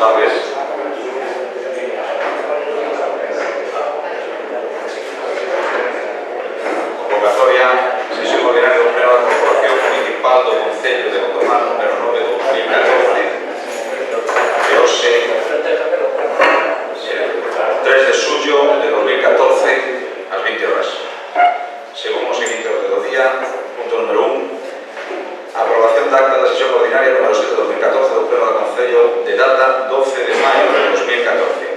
tardes. Convocatoria, sesión ordinaria do Pleno da Corporación Municipal do Concello de Gondomar, número 9 de 2014. De hoxe, 3 de xullo de 2014, ás 20 horas. Según o seguinte orde do día, punto número 1, aprobación da acta da sesión ordinaria número 7 de 2014 do Pleno do Concello de data 12 de maio de 2014.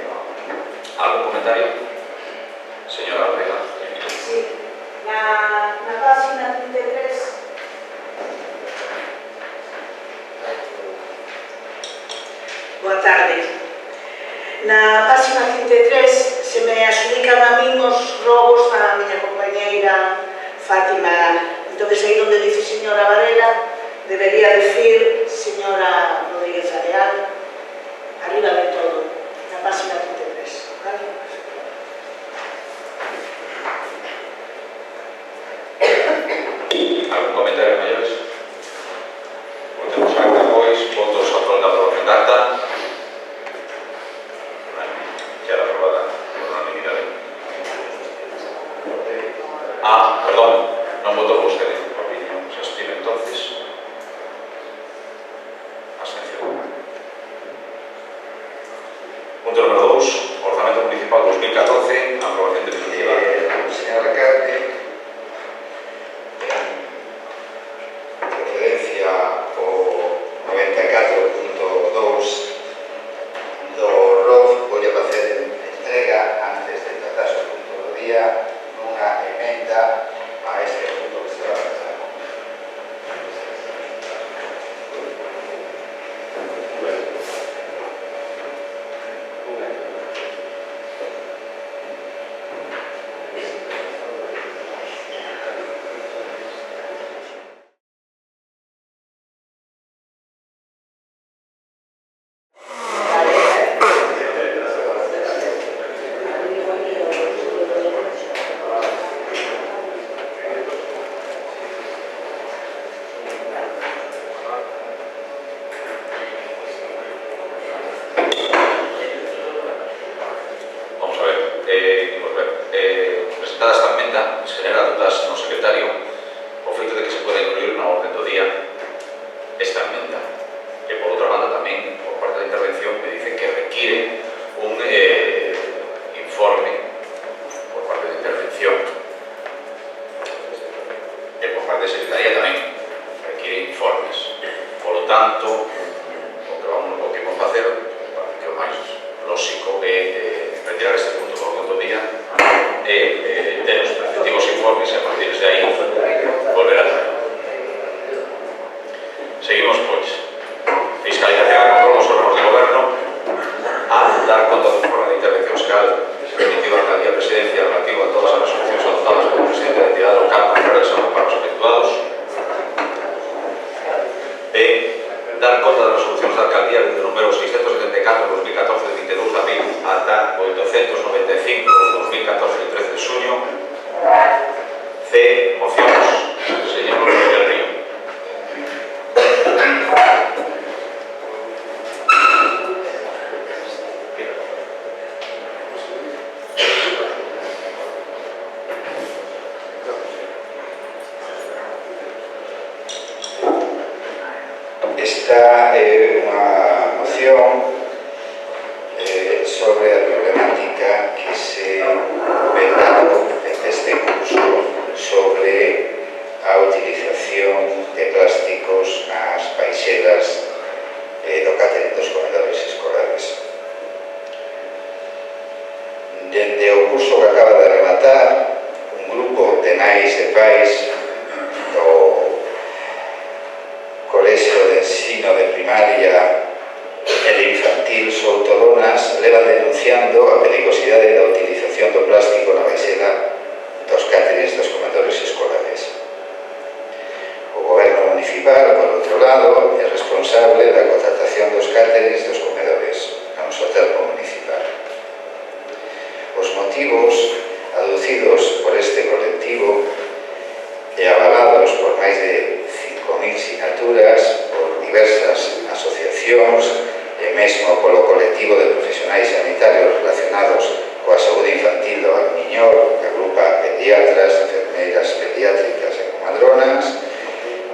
¿Algún comentario? Señora Ortega. Sí. Na página 33 boa tarde. Na página 33 se me adjudican a min os robos a miña compañeira Fátima. Entón, aí onde dice señora Varela debería decir señora Rodríguez Areal, arriba de todo, na página 33, vale? ¿Algún comentario, mayores? Votemos acta, pois, votos a favor da aprobación da acta. Queda aprobada por unanimidade. Perdón, non votou vostede. Opinión, se abstime entonces. Abstención. Punto número 2, Orzamento Municipal 2014, aprobación definitiva. Señor alcalde, referencia ao 94.2 do ROF, vou facer entrega antes de tratarse o punto do día nunha emenda a este punto que se va a tratar. Presentada esta emenda, se genera dudas no secretario o feito de que se pueda incluir na orden do día esta emenda, que por outra banda tamén, por parte da intervención, me dice que requiere un informe por parte da intervención, e por parte da secretaría tamén requiere informes. Por lo tanto, o que vamos a facer, que o máis lógico é retirar este punto por orden do día e ter os respectivos informes e a partir de aí volver a traer. Seguimos, pois. Fiscalización e control dos órganos de goberno a dar conta do informe de intervención fiscal emitido a Alcaldía e Presidencia relativo a todas as resolucións adoptadas polo presidente da entidade local con relación aos pagos efectuados. B. Dar conta das resolucións da Alcaldía desde o número 674/2014 de 22 de abril ata 895/2014 de 13 de xuño. C. Mocións. Señor Rodríguez Río. Esta é unha moción sobre a problemática que se ven dando este curso sobre a utilización de plásticos nas baixelas do catering dos comedores escolares. Dende o curso que acaba de rematar, un grupo de nais e pais do Colexio de Ensino de Primaria e de Infantil Soutodonas levan denunciando a peligrosidade da utilización do plástico na baixela dos cáteres dos comedores escolares. O Goberno Municipal, por outro lado, é responsable da contratación dos cáteres dos comedores, non só termo municipal. Os motivos aducidos por este colectivo e avalados por máis de 5.000 sinaturas por diversas asociacións e mesmo polo colectivo de profesionais sanitarios relacionados coa saúde infantil do Valmiñor, que agrupa pediatras, enfermeiras pediátricas e comadronas,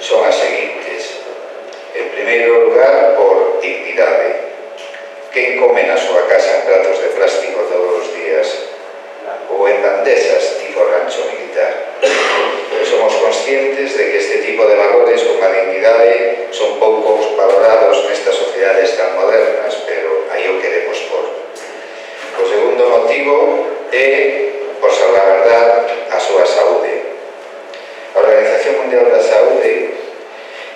son as seguintes. En primeiro lugar, por dignidade. Quen come na súa casa en pratos de plástico todos os días? Ou en bandexas tipo rancho militar? Pero somos conscientes de que este tipo de valores como a dignidade son poucos valorados nestas sociedades tan modernas, pero aí o queremos por. O segundo motivo é por salvaguardar a súa saúde. A Organización Mundial da Saúde,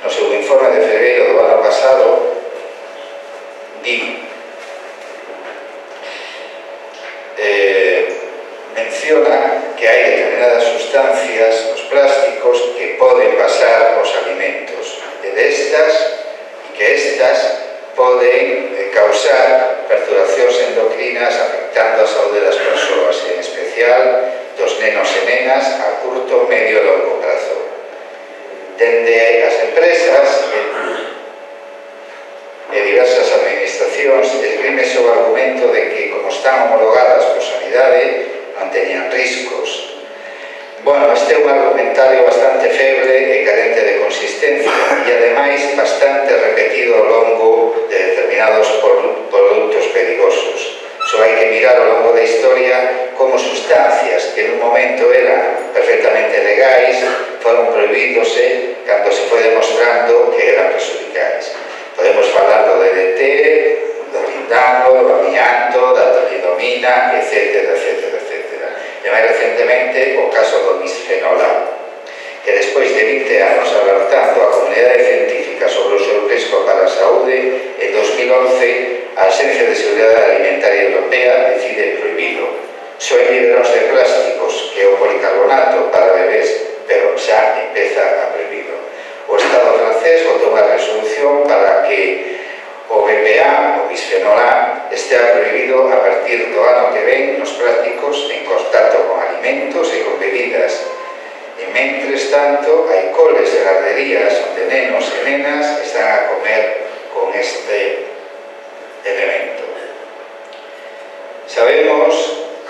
no seu informe de febreiro do ano pasado, menciona que hai determinadas sustancias nos plásticos que poden pasar aos alimentos e que estas poden causar perturbacións endocrinas afectando a saúde das persoas, en especial dos nenos e nenas a curto, medio e longo prazo. Dende as empresas e diversas administracións esgrímese o argumento de que, como están homologadas por sanidade, non teñan riscos. Bueno, este é un argumentario bastante feble e carente de consistencia e, ademais, bastante repetido ao longo de determinados produtos perigosos. Só hai que mirar ao longo da historia como sustancias que nun momento eran perfectamente legais foron prohibídose cando se foi demostrando que eran perjudicais. Podemos falar do DDT, do lindano, do amianto, da talidomida, etc. E máis recentemente o caso do bisfenol A, que despois de 20 anos alertando a comunidade científica sobre o seu risco para a saúde, en 2011 a Axencia de Seguridade Alimentaria Europea decide prohibilo. Só en biberóns de plásticos, que é o policarbonato para bebés, pero xa empeza a prohibilo. O Estado francés votou unha resolución para que o BPA, o bisfenol A, estea prohibido a partir do ano que ven nos plásticos en contacto con alimentos e con bebidas. E, mentres tanto, hai coles de garderías onde nenos e nenas están a comer con este elemento. Sabemos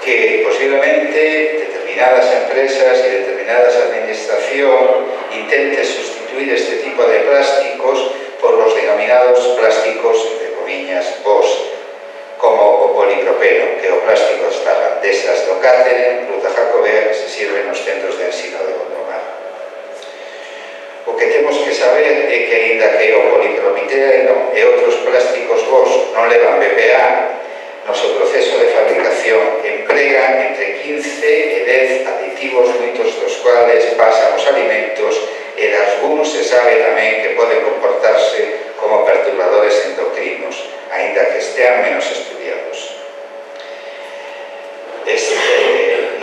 que posiblemente determinadas empresas e determinadas administracións intenten sustituir este tipo de plásticos por los denominados plásticos, entre comillas, bos, como o polipropeno, que é o plástico das bandexas do Cáceres, Ruta Jacobea, que se sirve nos centros de ensino de Gondomar. O que temos que saber é que, aínda que o polipropileno e outros plásticos bos non levan BPA, no seu proceso de fabricación empregan entre 15 e 10 aditivos, moitos dos cuales pasan os alimentos e algúns se sabe tamén que poden comportarse como perturbadores endocrinos, aínda que estean menos estudiados.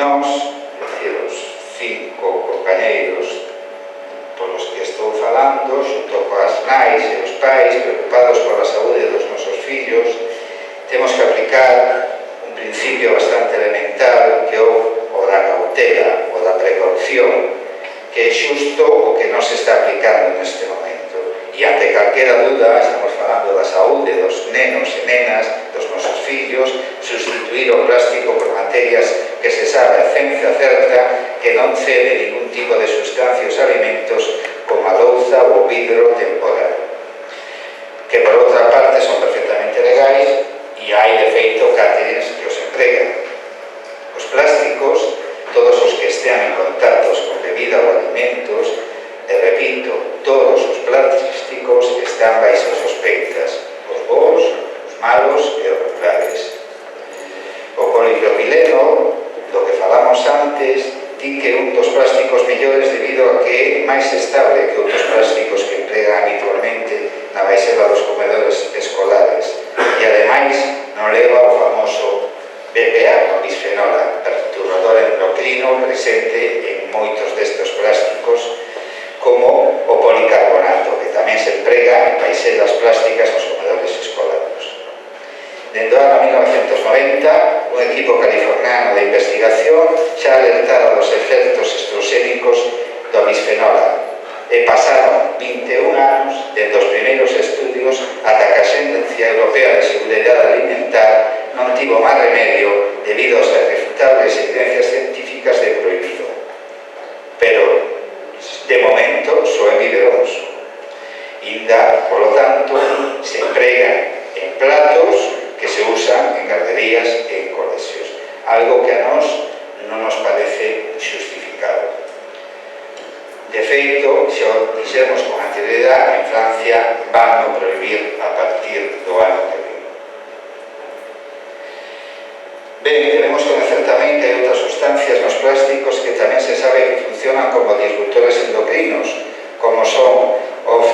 Nós, os 5 compañeiros polos que estou falando, xunto coas nais e os pais preocupados pola saúde dos nosos fillos, temos que aplicar un principio bastante elemental que é o da cautela, o da precaución, que é xusto o que non se está aplicando neste momento. E ante calquera duda, estamos falando da saúde dos nenos e nenas, dos nosos fillos, sustituir o plástico por materias que se sabe a ciencia certa que non cede ningún tipo de sustancia aos alimentos como a louza ou o vidro temporal, que por outra parte son perfectamente legais e hai de feito cáteres que os empregan. Os plásticos, todos os que estean en contactos con bebida ou alimentos, e repito, todos os plásticos están baixo sospeitas, os bons, os malos e os regulares. O polipropileno, do que falamos antes, di que un dos plásticos mellores debido a que é máis estable que outros plásticos que empregan habitualmente na baixela dos comedores escolares e, ademais, non leva o famoso BPA, o bisfenol A, perturbador endocrino presente en moitos destes plásticos, como o policarbonato, que tamén se emprega en baixelas plásticas nos comedores escolares. Dende o ano 1990, un equipo californiano de investigación xa alertara dos efectos estrogénicos do bisfenol A e pasaron 21 anos dende os primeiros estudios estudios ata que a Axencia Europea de Seguridade Alimentar non tivo máis remedio debido ás irrefutables evidencias científicas de prohibido. Pero, de momento, só en biberóns. Inda, polo tanto, se emprega en platos que se usan en garderías e en colexios. Algo que a nós non nos parece justificado. De feito, xa o dixemos con anterioridade, en Francia van a prohibir a partir do ano que vem. Ben, debemos conocer tamén que hai outras sustancias nos plásticos que tamén se sabe que funcionan como disruptores endocrinos, como son os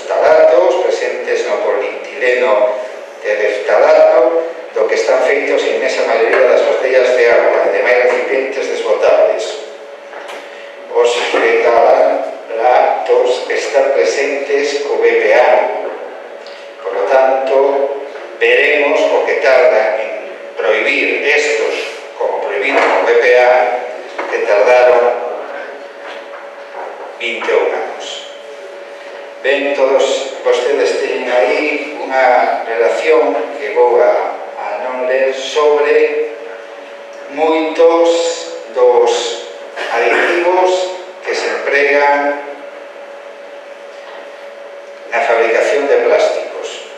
talatos presentes no polietileno tereftalato, do que están feitos a inmensa maioría das botellas de agua e demais recipientes desbotables. Os fetalatos están presentes co BPA. Por lo tanto, veremos o que tarda en prohibir estos, como prohibido con BPA, que tardaron 21 anos. Ben, todos vostedes teñen aí unha relación que vou a non ler sobre moitos dos aditivos que se empregan na fabricación de plásticos,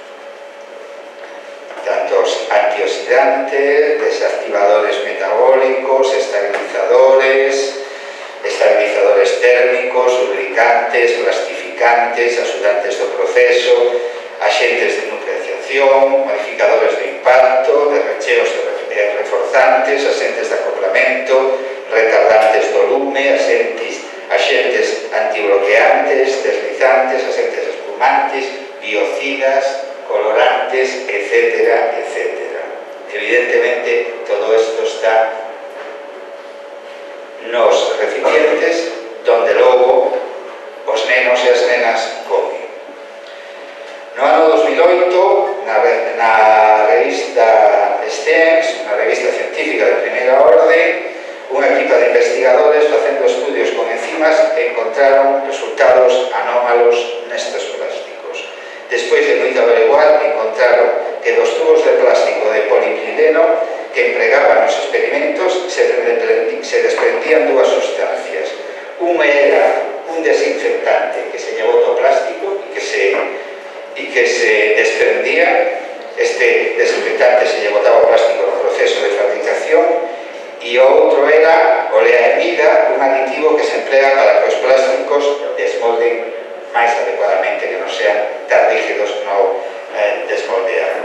tanto os antioxidantes, desactivadores metabólicos, estabilizadores térmicos, lubricantes, plastificantes, axudantes do proceso, axentes de nucleación, modificadores de impacto, de recheos e reforzantes, axentes de acoplamento, retardantes do lume, axentes antibloqueantes, deslizantes, axentes espumantes, biocidas, colorantes, etc., etc. Evidentemente, todo isto está nos recipientes donde logo os nenos e as nenas comen. No ano 2008, na revista STEMS, unha revista científica de primeira orde, unha equipa de investigadores facendo estudios con enzimas encontraron resultados anómalos nestes plásticos. Despois de moito averiguar, encontraron que dos tubos de plástico de polipropileno que empregaban nos experimentos se desprendían dúas sustancias. Unha era un desinfectante que se llevou do plástico e que se desprendía. Este desinfectante se lle botaba o plástico no proceso de fabricación, e o outro era o leamida, un aditivo que se emplea para que os plásticos desmolden máis adecuadamente, que non sean tan rígidos no desmoldear.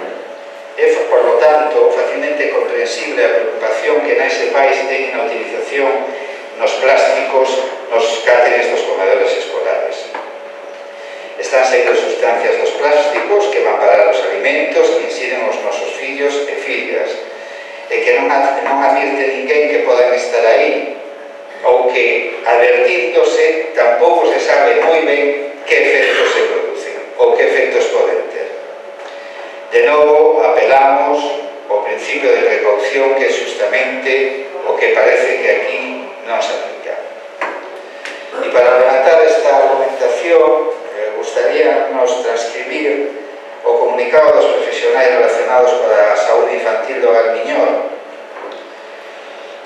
É, por lo tanto, facilmente comprensible a preocupación que nais pais ten na utilización nos plásticos nos cáteres dos comedores escolares. Están saindo sustancias dos plásticos que van parar os alimentos que inciden os nosos fillos e fillas, e que non advirte ninguén que podan estar aí, ou que, advertíndose, tampouco se sabe moi ben que efectos se producen ou que efectos poden ter. De novo, apelamos ao principio de precaución, que é justamente o que parece que aquí non se aplica. E para rematar esta argumentación, gustaríanos transcribir o comunicado dos profesionais relacionados coa saúde infantil do Valmiñor,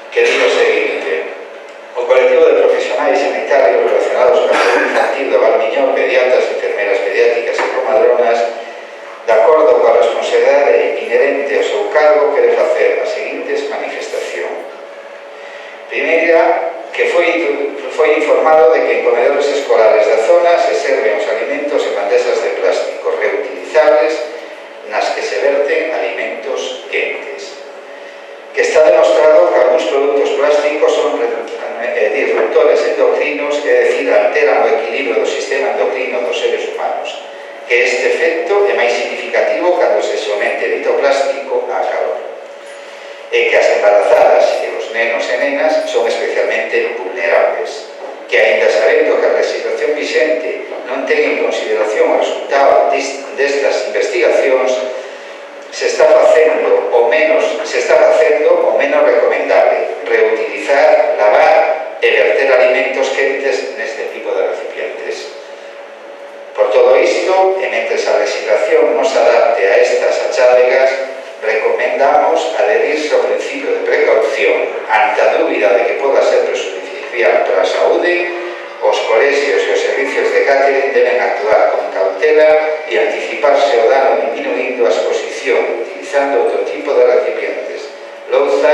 que di o seguinte: o colectivo de profesionais sanitarios relacionados coa saúde infantil do Valmiñor, pediatras, enfermeras pediátricas e comadronas, de acordo coa responsabilidade inherente ao seu cargo, quere facer a seguintes manifestación. Primeira, que foi informado de que en comedores escolares da zona se serven os alimentos en bandexas de plástico reutilizables nas que se verten alimentos quentes. Que está demostrado que algúns produtos plásticos son disruptores endocrinos, é dicir, alteran o equilibrio do sistema endocrino dos seres humanos. Que este efecto é máis significativo cando se somete dito plástico a calor. E que as embarazadas e os nenos e nenas son especialmente vulnerables. Que, aínda sabendo que a legislación vixente non ten en consideración o resultado destas investigacións, se está facendo o menos recomendable reutilizar, lavar e verter alimentos quentes neste tipo de recipientes. Por todo isto, isto, e mentres a legislación nos adapte a estas achadegas, recomendamos adherirse ao principio de precaución ante a dúbida de que poda ser prexudicial para a saúde. Os colexios e os servicios de catering deben actuar con cautela e anticiparse o dano diminuindo a exposición utilizando outro tipo de recipientes, louza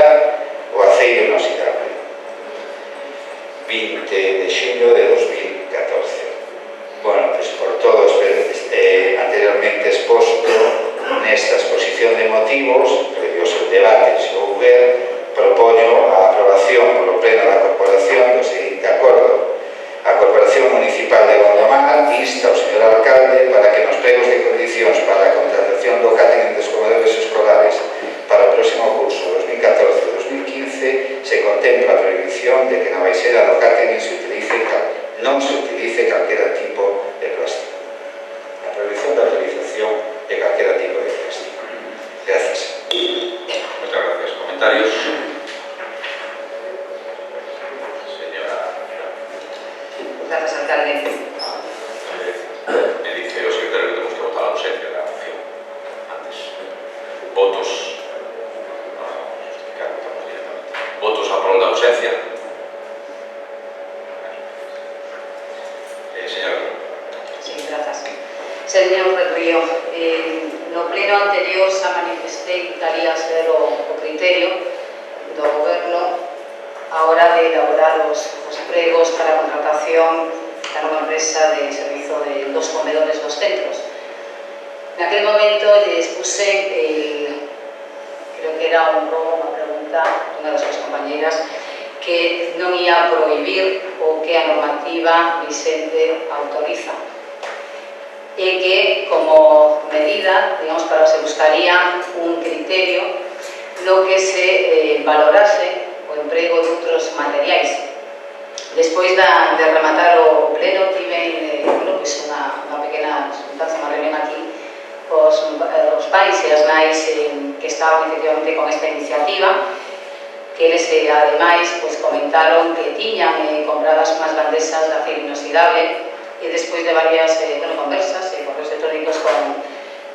ou aceiro inoxidable. 20 de xullo de 2014. Bueno, pues por todo anteriormente exposto nesta exposición de motivos, previos ao debate se houver, propoño a aprobación polo Pleno da Corporación do seguinte acordo. A Corporación Municipal de Gondomar insta ao señor alcalde para que nos plegos de condicións para a contratación do catering dos comedores escolares para o próximo curso 2014-2015 se contempla a prohibición de que na baixera do catering non se utilice calquera tipo de plástico. A prohibición da utilización de calquera tipo de plástico. Gracias. Muchas gracias. ¿Comentarios? Gracias, alcalde. Me dice o secretario que tenemos que votar la ausencia de la moción antes. Votos. No, justificar, votamos directamente. Votos a favor da ausencia. Señora. Sí, gracias. Señor del Río, no pleno anterior xa manifestei que estaría a ser o criterio do goberno a hora de elaborar os pregos para a contratación da nova empresa de servizo dos comedores dos centros. Naquel momento lle expuse, creo que era unha pregunta dunha das súas compañeras, que non ia prohibir o que a normativa vicente autoriza e que como medida, digamos, para se buscaría un criterio no que se valorase o emprego de outros materiais. Despois de rematar o pleno, tive unha pequena unha reunión aquí os pais e as nais que estaban efectivamente con esta iniciativa, que eles ademais comentaron que tiñan compradas unhas bandexas de aceiro inoxidable e despois de varias conversas e correos electrónicos con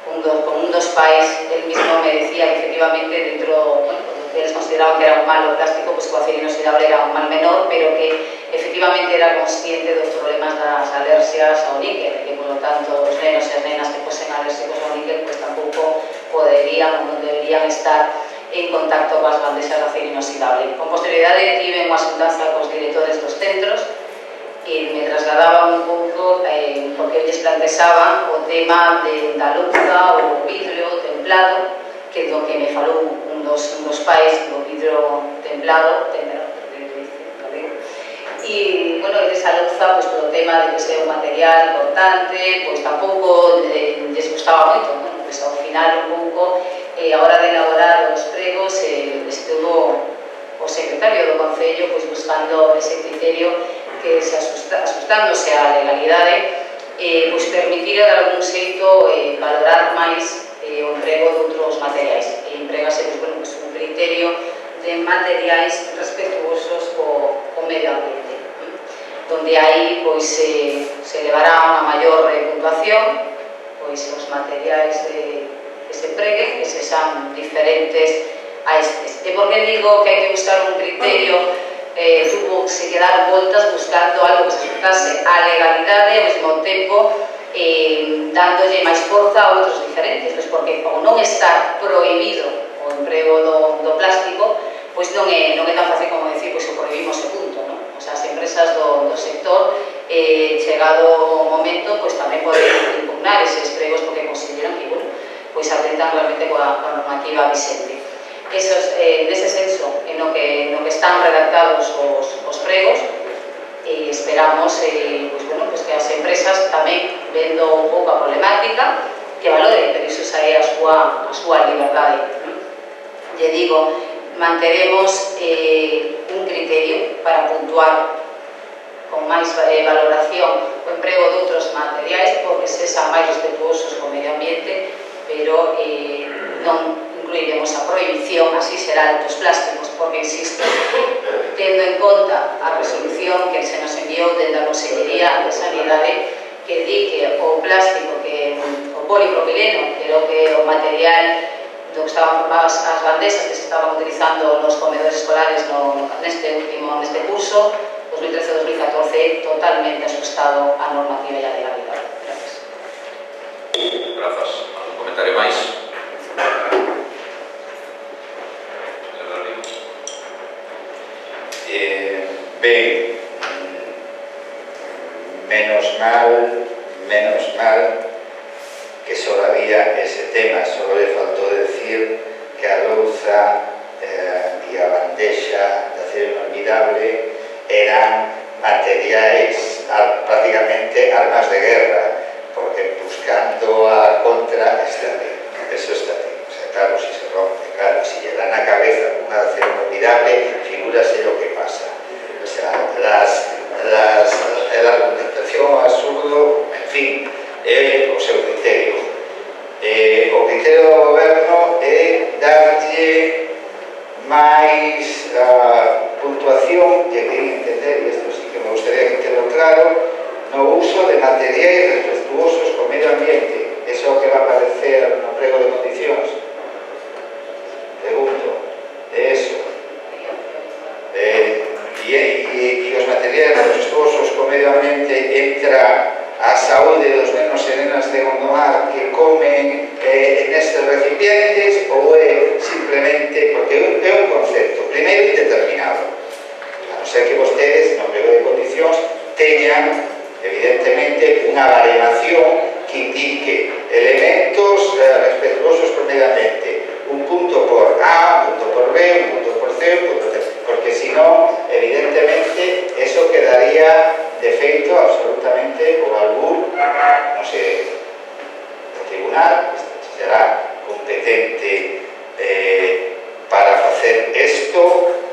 un dos pais, el mismo me decía que efectivamente dentro, que eles consideraban que era un mal o plástico, pues que o aceiro inoxidable era un mal menor, pero que efectivamente era consciente dos problemas das alerxias ao níquel, e que, por lo tanto, os nenos e as nenas que fosen alérxicos ao níquel, pues tampouco poderían ou non deberían estar en contacto coas bandexas de aceiro inoxidable. Con posterioridade tive unha xuntanza cos directores dos centros e me trasladaban un pouco porque eu lles plantexaba o tema da louza ou vidro templado, que é do que me falou un dos pais do vidro templado, e, bueno, esa louza, pois, polo tema de que sea un material importante, pois, tampouco lles gustaba moito, bueno, pois, ao final, un pouco, a hora de elaborar os pregos, estuvo o secretario do Concello, pois, buscando ese criterio que, se asustándose á legalidade, pois, permitira, de algún xeito, valorar máis o emprego de outros materiais. E empregase, pois, bueno, pois, un criterio de materiais respetuosos co medio ambiente, donde aí pois, se levará unha maior puntuación, pois os materiais que se empreguen, que se xan diferentes a estes. E por que digo que hai que buscar un criterio? Tuvo que se dar voltas buscando algo que se ajustase á legalidade e ao mesmo tempo dándolle máis forza a outros diferentes, pois porque ao non estar prohibido o emprego do plástico, pois non é tan fácil como decir, pois o prohibimos e punto, non? O sea, as empresas do sector, chegado o momento, pois tamén poden impugnar eses pregos porque consideran que, bueno, pois atentan realmente coa normativa vicente. Nese senso, en o que están redactados os pregos, esperamos pois, bueno, pois que as empresas tamén, vendo un pouco a problemática, que valoren, pero iso xa é a súa liberdade. Lle digo, manteremos un criterio para puntuar con máis valoración o emprego de outros materiais porque sexan máis respetuosos co medio ambiente, pero non incluiremos a prohibición, así será, dos plásticos, porque, insisto, tendo en conta a resolución que se nos enviou dende a Consellería de Sanidade, que di que o plástico polipropileno, que era o material do que estaban formadas as bandesas que se estaban utilizando nos comedores escolares neste curso 2013-2014, totalmente ajustado á normativa e á legalidade. Gracias. Grazas. Algún comentario máis? Ben, menos mal que só había ese tema, só le faltou decir que a louza e a bandexa de acero inolvidable eran materiais prácticamente armas de guerra, porque buscando a contra está bien, eso está bien. O sea, claro, si se rompe, claro, si lle dan a cabeza un acero inolvidable, figúrase lo que pasa. O sea, la argumentación absurdo, en fin, é o seu criterio. O criterio do goberno é darlle máis puntuación, que quería entender, e isto sí que me gustaría que quede claro, no uso de materiais respetuosos co medio ambiente. Eso é o que va a aparecer no prego de condicións. Pregunto, de eso. E os materiais respetuosos co medio ambiente entra a saúde dos nenos e nenas de Gondomar que comen nestes recipientes, ou é simplemente, porque é un concepto primeiro indeterminado, a non ser que vostedes no prego de condicións teñan evidentemente unha baremación que indique elementos respetuosos co medio ambiente, un punto por A, un punto por B, un punto por C, un punto por C, porque si no, evidentemente, eso quedaría defeito absolutamente o algún, non sei, o tribunal será competente para facer isto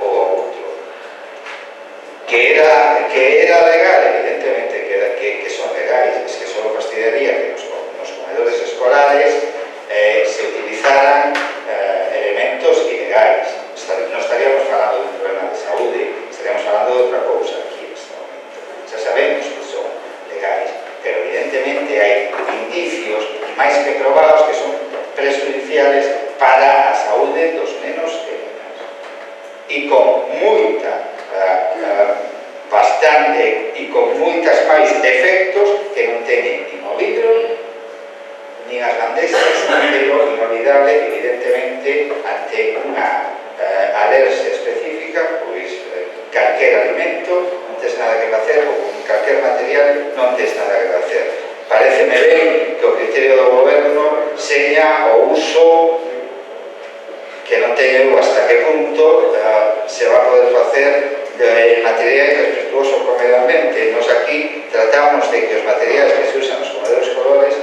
ou outro. Que era legal, evidentemente que son legais, es que só fastidiaría que nos comedores escolares se utilizaran elementos ilegais. Non estaríamos falando de un problema de saúde, estaríamos falando de outra cousa aquí neste momento. Xa sabemos que son legais, pero evidentemente hai indicios máis que probados que son prejudiciales para a saúde dos nenos e nenas. E con moita bastante e con moitas máis efectos que non teñen nin o vidro nin as bandexas, pero inolvidable evidentemente ante unha alergia específica, pois calquer alimento non tes nada que facer, ou con calquer material non tes nada que facer. Pareceme ben que o criterio do goberno seña o uso, que non teño hasta que punto se va a poder facer de materiais respetuosos co medio ambiente. Nos aquí tratamos de que os materiais que se usan nos comedores escolares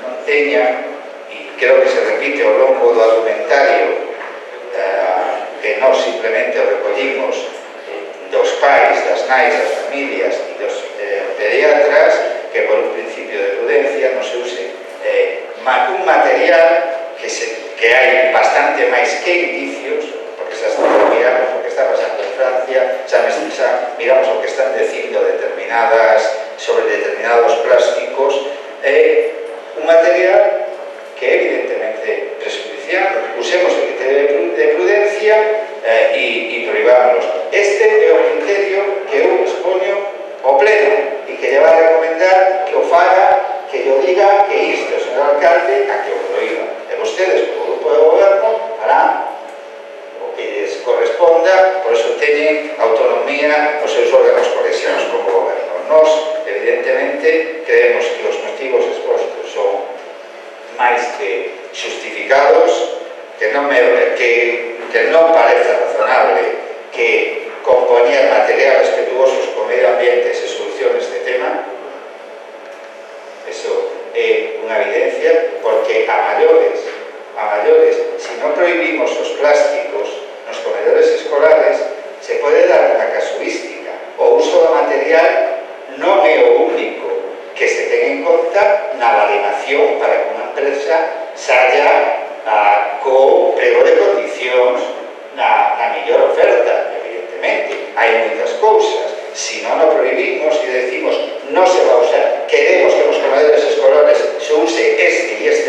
non teñan, e creo que se repite ao longo do argumentario, que non simplemente o recollimos dos pais, das nais, das familias e dos pediatras, que por un principio de prudencia non se use un material que hai bastante máis que indicios, porque xa estamos mirando o que está pasando en Francia, xa miramos o que están dicindo sobre determinados plásticos, un material que evidentemente prejudicial, usemos o criterio de prudencia e prohibámonos. Este é o criterio que eu expoño ao pleno e que lle va a recomendar que o faga, que lle diga que isto, señor alcalde, a que o prohíba. E vostedes, como grupo de goberno, farán o que lles corresponda, por eso teñen autonomía os seus órganos colexiados como goberno. Nos, evidentemente, creemos que os motivos expostos son máis que justificados, que non parece razonable que compoñer materiales respetuosos co medio ambiente se solucione este tema. Eso é unha evidencia, porque a maiores, se non prohibimos os plásticos nos comedores escolares, se pode dar unha casuística. O uso do material non é o único que se ten en conta na validación para que unha empresa saia co prego de condicións na mellor oferta, evidentemente. Hai moitas cousas. Si non o prohibimos e decimos non se va a usar, queremos que nos comedores escolares se use este e este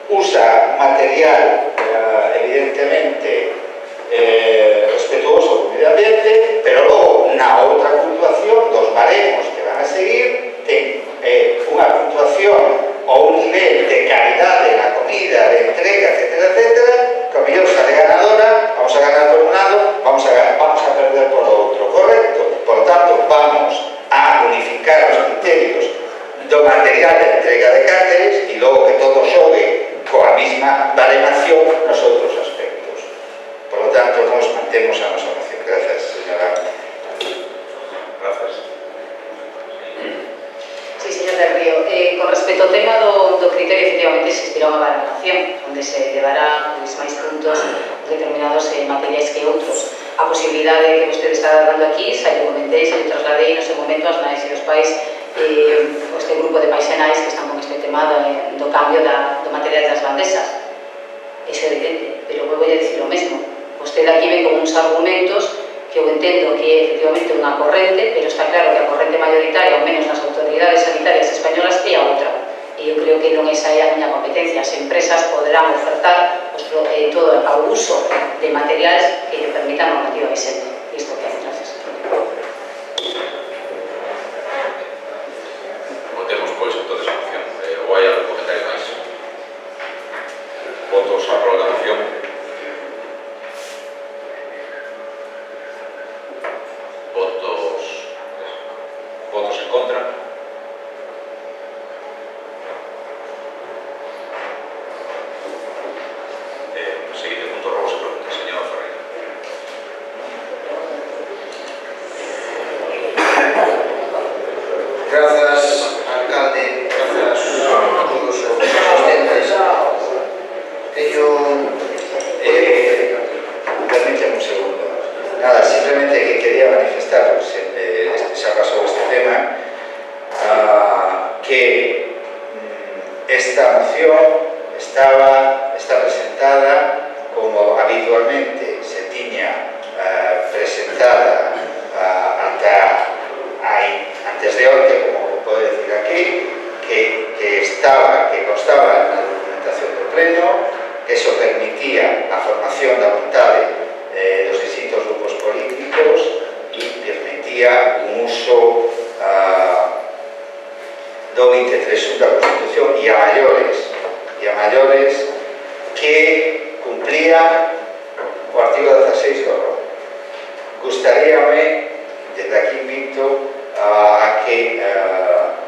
usa material evidentemente respetuoso co medio ambiente, pero logo na outra puntuación dos baremos que van a seguir ten unha puntuación ou un nivel de calidade na comida, de entrega, etcétera, etcétera, que ao mellor sale ganadora, vamos a ganar por un lado, vamos a perder por outro, correcto? Por tanto, vamos a unificar os criterios do material de entrega de cárteres e logo que todo xogue coa mesma baremación nos outros aspectos. Por lo tanto, nos mantemos a nosa moción. Gracias, señora. Gracias. Sí, señor del Río. Con respecto ao tema do criterio, efectivamente existirá unha baremación onde se levará máis puntos determinados materiais que outros. A posibilidade que vostede está dando aquí, xa lle comentei, xa lle trasladei no seu momento as nais e os pais, este grupo de pais e nais que están con este tema do cambio do material das bandesas. Iso é evidente, pero vou a dicir o mesmo. Vostede aquí ven con uns argumentos que eu entendo que é efectivamente unha corrente, pero está claro que a corrente mayoritaria, ao menos nas autoridades sanitarias españolas, é a outra. E eu creo que non esa é a miña competencia. As empresas poderán ofertar todo o uso de materiais que lle permitan a normativa vigente. Isto que hai. Gracias. Votemos, pois, entonces a moción. Ou hai algún comentario máis? Votos a prol da moción. Votos en contra. Seguinte punto, robo se pregunta, señor Ferreira. Grazas, alcalde. Grazas a todos os asistentes. Permíteme un segundo. Nada, simplemente que quería manifestar, se ha pasado este tema, que esta moción está presentada como habitualmente se tiña presentada antes de hoy, como puedo decir aquí, que constaba en la documentación do pleno, que eso permitía a formación da vontade dos distintos grupos políticos e permitía un uso do 23.1 da Constitución e a maiores que cumplía o artigo 16 do ROM. Gustaríame, desde aquí invito a que,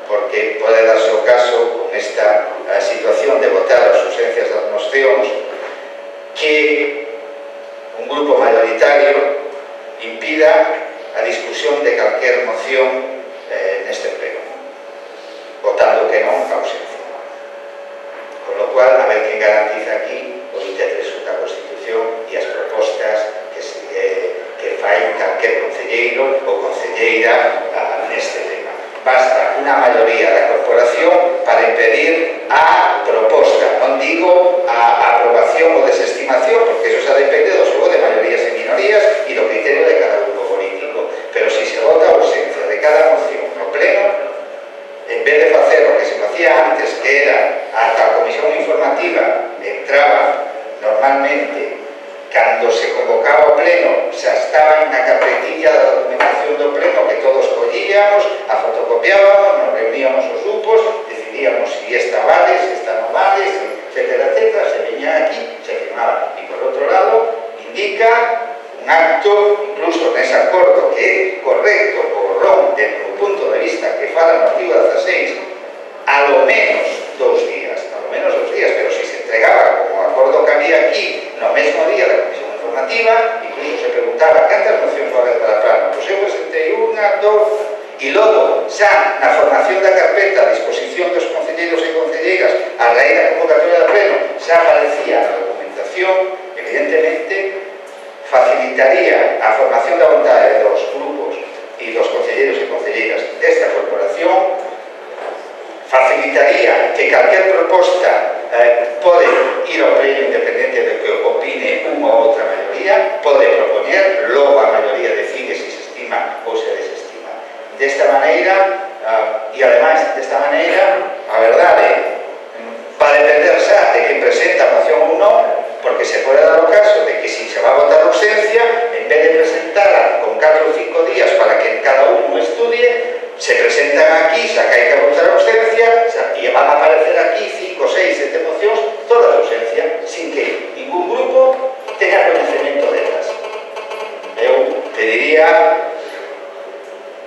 porque pode darse o caso con esta situación de votar as ausencias das mocións, que un grupo mayoritario impida a discusión de calquer moción neste pleno, votando que non a ausencia. Con lo cual, a ver quen garantiza aquí o 23 da Constitución e as propostas que fai calquer concelleiro ou concelleira neste tema. Basta unha maioría da corporación para impedir a proposta, non digo a aprobación ou desestimación, porque eso xa depende do xogo de maiorías e minorías e do criterio de cada grupo político. Pero se se vota a ausencia de cada moción no pleno, en vez de facer o que se facía antes, que era ata a comisión informativa entraba normalmente cando se convocaba o pleno, xa estaba na carpetilla da documentación do pleno que todos collíamos, a fotocopiábamos, nos reuníamos os grupos, decidíamos si esta vale, si esta non vale, etcétera, etcétera, se veña aquí, se firmaba. E por outro lado, indica un acto, incluso nese acordo que é correcto o ROM, desde o punto de vista que fala no artigo 16, a lo menos 2 días, pero si se entregaba como acordo que había aquí no mesmo día da comisión informativa, incluso se preguntaba cantas mocións va haber para plano, pois eu presentei unha, 2, e logo xa na formación da carpeta a disposición dos concelleiros e concelleiras a raíz da convocatoria do pleno xa aparecía na documentación, evidentemente facilitaría a formación da vontade dos grupos e dos concelleiros e concelleiras desta corporación, facilitaría que calquer proposta pode ir ao pleno independente de que opine unha ou outra maioría, pode propoñer, logo a maioría decide se se estima ou se desestima. Desta maneira, e ademais desta maneira, a verdade, va a depender xa de que autorización ou non, porque se pode dar o caso de que si se va a votar ausencia, en vez de presentar con 4 ou 5 días para que cada uno estudie, se presentan aquí, xa que hai que votar ausencia, e van a aparecer aquí 5, 6, 7 mocións, todas de ausencia, sin que ningún grupo tenga conocimiento delas. Eu pediría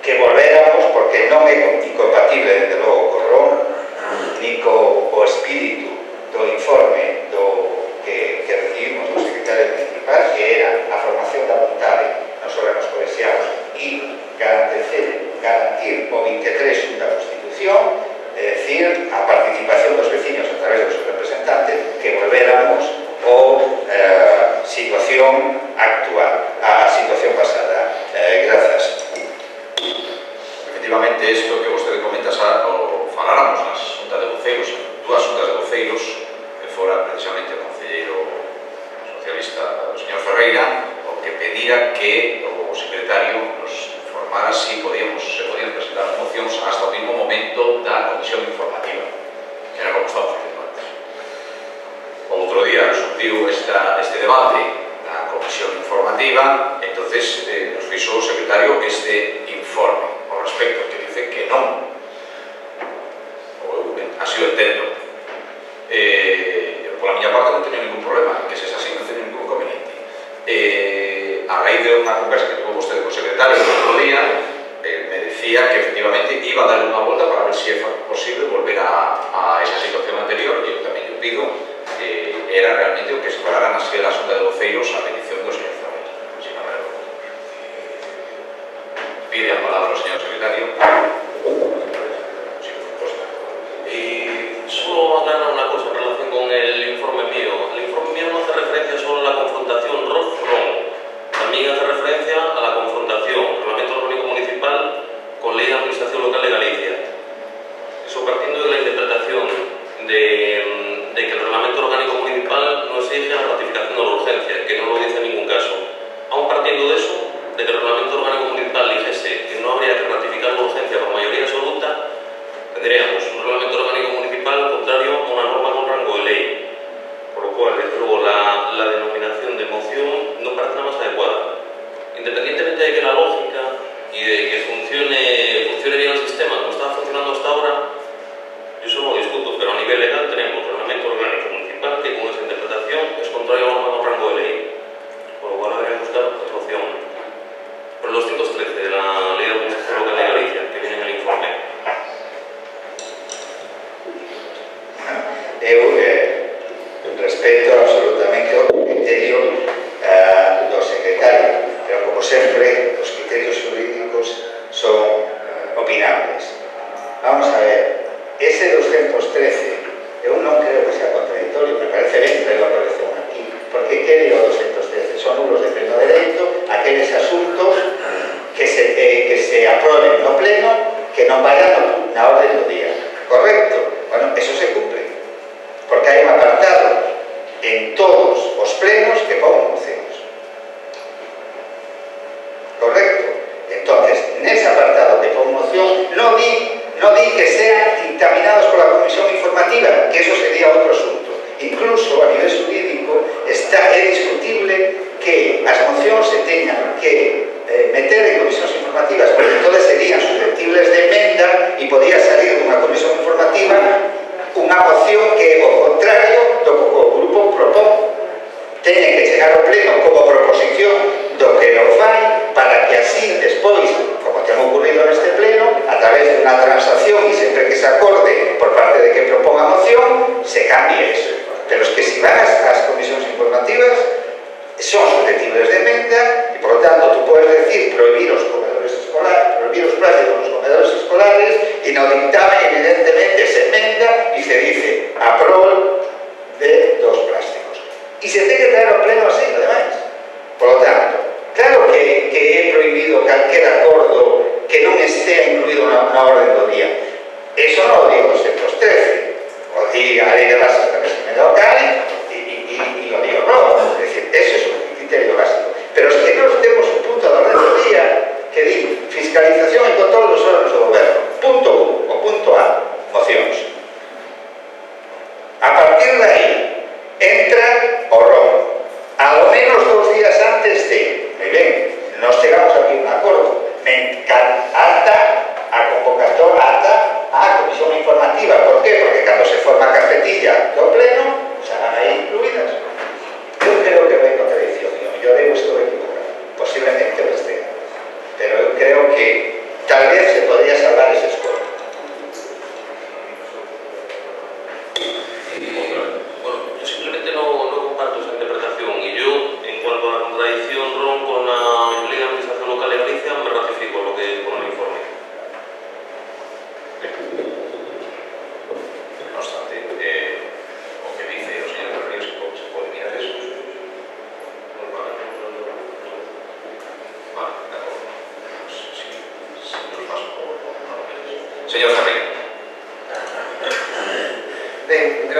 que volvéramos, porque non é incompatible, desde logo, co ROM, ni co espírito do informe que recibimos do secretario municipal, que era a formación da vontade nos órganos colexiados e garantir o 23 da Constitución, é dicir, a participación dos vecinos a través dos seus representantes, que volvéramos a situación actual, a situación pasada. Grazas. Efectivamente, isto que vostede comenta faláramos nas xuntas de voceiros, dúas xuntas de voceiros, que fora precisamente o concelleiro socialista, o señor Ferreira, o que pedira que o secretario nos informara si se podían presentar mocións hasta o mismo momento da comisión informativa, que era como estamos facendo antes. Outro día surgiu este debate na comisión informativa, entonces nos fixo o secretario este informe ao respecto, que dice que non, ou así o entendo. Pola miña parte non teño ningún problema, que se así non teño ningún conveniente. A raíz de unha conversa que tuvo vostede co secretario no outro día, me decía que efectivamente iba a darle unha volta para ver se é posible volver a esa situación anterior, e eu tamén yo pido, era realmente o que se falara na sede da Xunta de Voceiros a petición do señor Ferreira. Sin haber pide a palabra o señor secretario. Sí, por supuesto. Y solo aclarar una cosa en relación con el informe mío. El informe mío no hace referencia solo a la confrontación ROF-ROM, también hace referencia a la confrontación Reglamento Orgánico Municipal con Ley de Administración Local de Galicia. Eso partiendo de la interpretación de que el Reglamento Orgánico Municipal no exige la ratificación de la urgencia, que no lo dice en ningún caso. Aún partiendo de eso, de que el Reglamento Orgánico Municipal dijese que no habría que ratificar la urgencia por mayoría absoluta, tendríamos un Reglamento Orgánico Municipal contrario a una norma con rango de ley, por lo cual, desde luego, la denominación de moción no parece la más adecuada. Independientemente de que la lógica y de que funcione bien el sistema como estaba funcionando hasta ahora, yo eso no lo discuto, pero a nivel legal tenemos Reglamento Orgánico Municipal que con esa interpretación es contrario a una norma con rango de ley, por lo cual habría que buscar otra opción. Por el 213 de la Ley de Administración Local de Galicia, que viene en el informe. Eu respeto absolutamente o criterio do secretario, pero como sempre os criterios jurídicos son opinables. Vamos a ver, ese 213 eu non creo que sea contradictorio, me parece ben traer a corrección aquí, porque que digo 213? Son nulos de pleno dereito aqueles asuntos que se aprueben no pleno que non vayan na orden do día, correcto? Bueno, eso se cumple, porque hai un apartado en todos os plenos que pon mocións, correcto? Entonces, nese apartado que pon moción non di que sean dictaminados pola comisión informativa, que eso sería outro asunto. Incluso a nivel jurídico é discutible que as mocións se teñan que meter en comisións informativas, porque todas serían susceptibles de emenda e podía salir dunha comisión informativa unha moción que é o contrario do que o grupo propón. Teñen que chegar ao pleno como proposición do que non fai, para que así despois, como ten ocurrido neste pleno, a través de unha transacción e sempre que se acorde por parte de que propón a moción, se cambie eso. Pero es que si van ás comisións informativas son susceptibles de emenda e, por lo tanto, tú podes decir prohibir os comedores escolares, prohibir os plásticos nos comedores escolares e no dictamen, evidentemente, se emenda e se dice a prol de dos plásticos. E se ten que traer ao pleno así, ademais. Por lo tanto, claro que é prohibido calquer acordo que non estea incluído na orden do día. Eso non o digo 213, o di a lei de bases da régimen local e o digo no, es decir, eso es un criterio básico. Pero es que nós temos un punto da orden do día que di fiscalización e control dos órganos do goberno. Punto 1, o punto A, mocións. A partir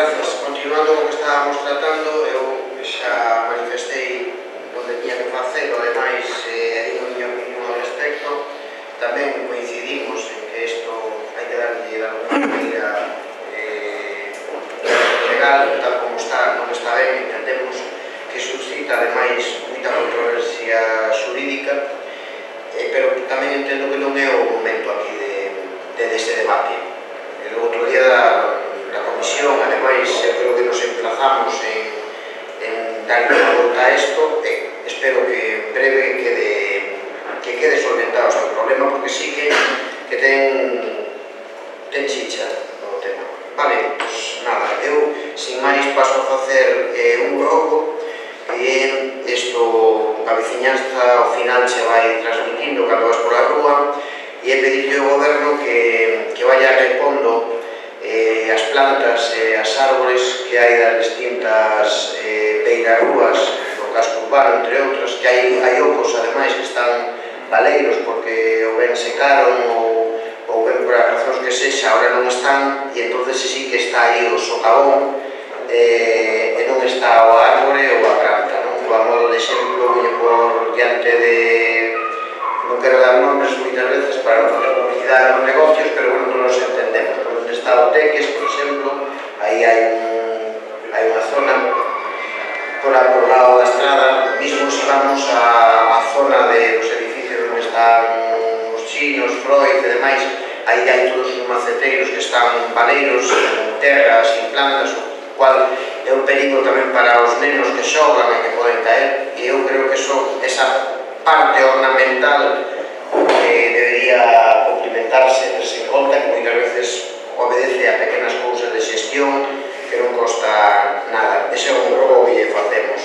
grazas. Continuando co que estábamos tratando, eu xa manifestei onde tiña que facelo, ademais, digo a miña opinión ao respecto. Tamén coincidimos en que isto hai que darlle de alguna maneira legal, tal como está, non está ben, entendemos que suscita ademais moita controversia xurídica, pero tamén entendo que non é o momento aquí deste debate. El outro día da comisión, ademais, eu creo que nos emplazamos en dar unha volta a isto, espero que en breve quede solventado este problema, porque sí que ten chicha o tema. Vale, pois nada, eu sin máis paso a facer un rogo, e isto a veciñanza ao final se vai transmitindo cando vas pola rúa, e é pedirle ao goberno que vaya repondo as plantas e as árbores que hai das distintas beirarrúas do casco urbano, entre outras, que hai ocos, ademais, que están baleiros porque ou ben secaron ou ben por as razóns que sexa, ahora non están, e entonces sí que está aí o socavón e non está o árbore ou a planta, non? A modo de exemplo, voulle por diante de... non quero dar nombres moitas veces para non facer publicidade nos negocios, pero bueno, non nos entendemos. Por onde está o Teques, por exemplo, aí hai unha zona por lado da estrada, mismo se vamos a zona dos edificios onde están os chinos, Freud e demais, aí hai todos os maceteiros que están baleiros, en terra, sin plantas, o cual é un perigo tamén para os nenos que xogan e que poden caer, e eu creo que esa parte ornamental debería complementarse, terse en conta, que moitas veces obedece a pequenas cousas de xestión que non costa nada. Ese é un rogo que lle facemos.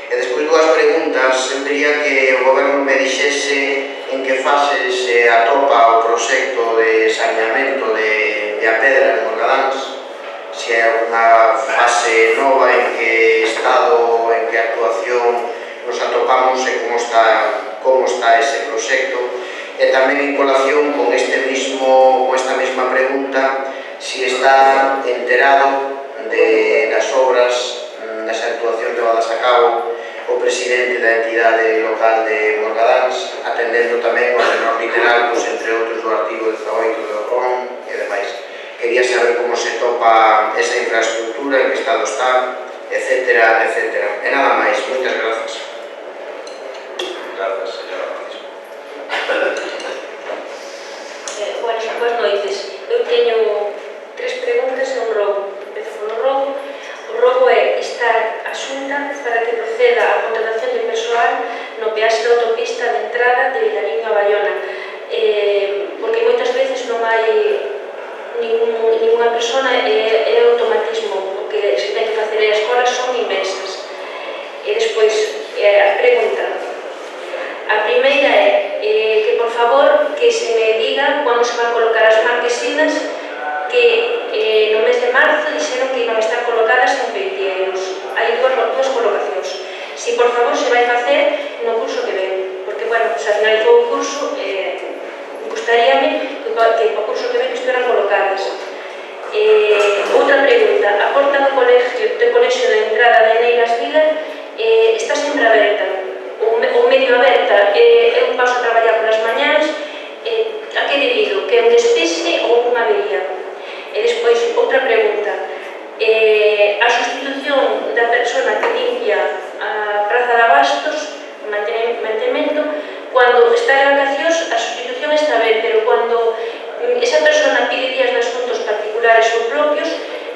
E despois dúas preguntas. Eu diría que o goberno me dixese en que fase se atopa o proxecto de saneamento de A Pedra en Morgadáns, se hai alguna fase nova, en que estado, en que actuación nos atopamos e como está ese proxecto, e tamén en colación con esta mesma pregunta, si está enterado das obras, das actuacións levadas a cabo o presidente da entidade local de Morgadáns, atendendo tamén ao tenor literal, entre outros, do artigo 18 do RON e demais. Quería saber como se topa esa infraestructura, en que estado está, etcétera, etcétera. E nada máis, moitas grazas. Gracias, señora Francisco. Boas noites. Eu teño tres preguntas e un rogo. Empezo polo rogo. O rogo é instar a Xunta para que proceda a contratación de persoal no peaxe da autopista de entrada de Vilariño a Bayona, porque moitas veces non hai ninguna persona, é automatismo, o que se ten que facer, e as colas son inmensas. E despois, a pregunta. A primeira é que, por favor, que se me diga cando se van colocar as marquesinas que no mes de marzo dixeron que iban a estar colocadas en Peitieros. Hai dúas colocacións. Si, por favor, se vai facer no curso que ven, porque, bueno, se finalizou o curso, gustaríame que o curso que ven estiveran colocadas. Outra pregunta. A porta do colexio de entrada de Neiras Vila está sempre aberta, ou medio aberta. Eu paso a traballar polas mañáns. A que debido? Que é un despexe ou unha avería? E despois, outra pregunta. A sustitución da persona que limpia a Praza de Abastos, mantemento, cando está de vacacións, a sustitución está ben, pero cando esa persona pide días de asuntos particulares ou propios,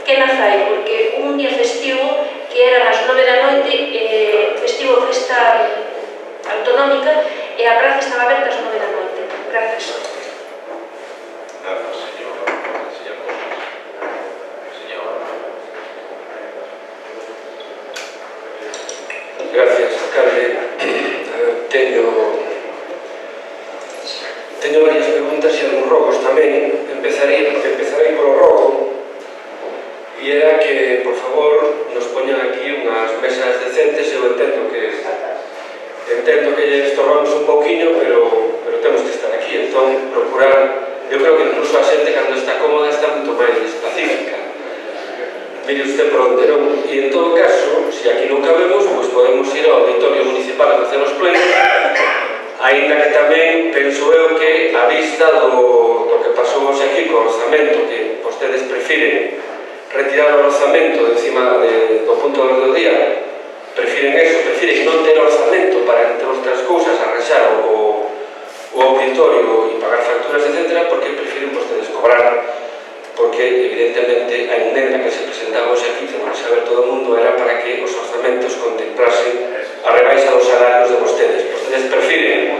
que na fai? Porque un día festivo, que eran as 9 da noite, festivo festa autonómica, e a praza estaba aberta ás 9 da noite. Gracias. Gracias, señor Cosas. Gracias, alcalde. Teño varias preguntas e algúns rogos tamén. Empezarei polo rogo, e era que, por favor, nos poñan aquí unhas mesas decentes. Eu entendo que estorbamos un pouquiño, pero temos que estar aquí, entón procurar. Eu creo que incluso a xente, cando está cómoda, está moito máis pacífica. mire usted por onde non. E en todo caso, se aquí non cabemos, pois podemos ir ao auditorio municipal a facer os plenos, aínda que tamén penso eu que a vista do que pasou hoxe aquí co orzamento, que vostedes prefiren retirar o orzamento de encima do punto de orde do día, prefiren eso, prefiren non ter orzamento para, entre outras cousas, arranxar o auditorio e pagar facturas, etc., porque prefiren vostedes cobrar, porque evidentemente a emenda que se presentaba hoxe aquí, que se saber todo o mundo, era para que os orzamentos contemplasen a rebaixa dos salarios de vostedes. Vostedes prefiren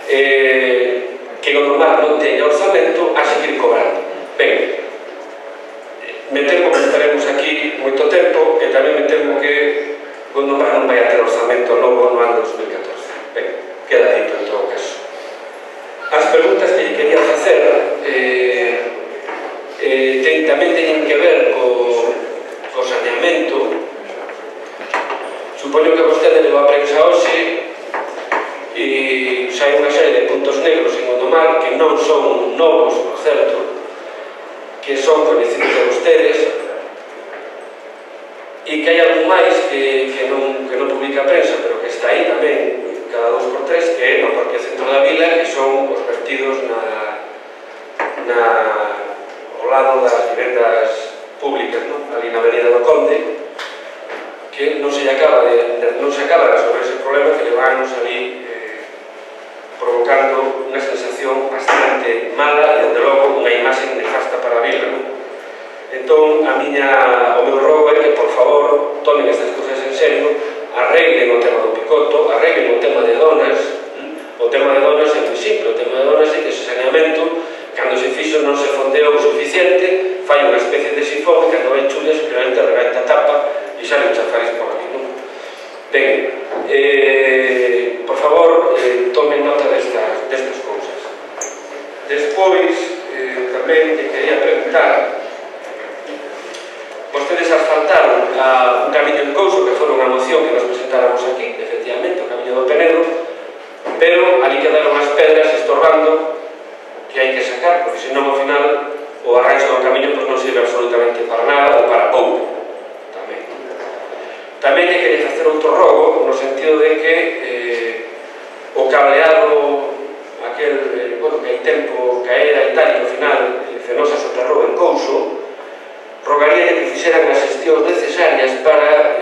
que o normal non teña orzamento a seguir cobrando. Ben, me temo que estaremos aquí moito tempo e tamén me temo que Gondomar non vai a ter orzamento novo no ano 2014. Ben, queda dito en todo caso. As preguntas que lle quería facer tamén teñen que ver co saneamento. Supoño que vostede levou a prensa hoxe e hai unha serie de puntos negros en Gondomar que non son novos, por certo, que son coñecidos de vostedes e que hai algún máis que non publica a prensa, pero que está aí tamén cada 2 por 3, que é no Parque Centro da Vila, que son os vertidos ao lado das vivendas públicas, ali na Avenida do Conde, que non se acaba de resolver ese problema que lleva anos ali provocando unha sensación bastante mala e, desde logo, unha imaxe nefasta para a vila. Entón, o meu rogo é que, por favor, tomen estas cousas en serio, arreglen o tema do picoto, arreglen o tema de donas. O tema de donas é moi simple, o tema de donas é que ese saneamento, cando se fixo non se fondeou o suficiente, fai unha especie de sifón e cando vai chullas, simplemente reventa a tapa e sale un chafariz por aquí, non? Ben, por favor, tomen nota destas cousas. Despois, tamén te quería preguntar, vostedes asfaltaron un camiño en Couso, que foi unha moción que nos presentáramos aquí, efectivamente, o camiño do Penedo, pero ali quedaron as pedras estorbando, que hai que sacar, porque senón ao final o arranxo do camiño non sirve absolutamente para nada ou para pouco. Tamén lle quería facer outro rogo, no sentido de que o cableado, que hai tempo caera e tal, e ao final Fenosa soterrou en Couso, rogaría que fixeran as xestións necesarias para,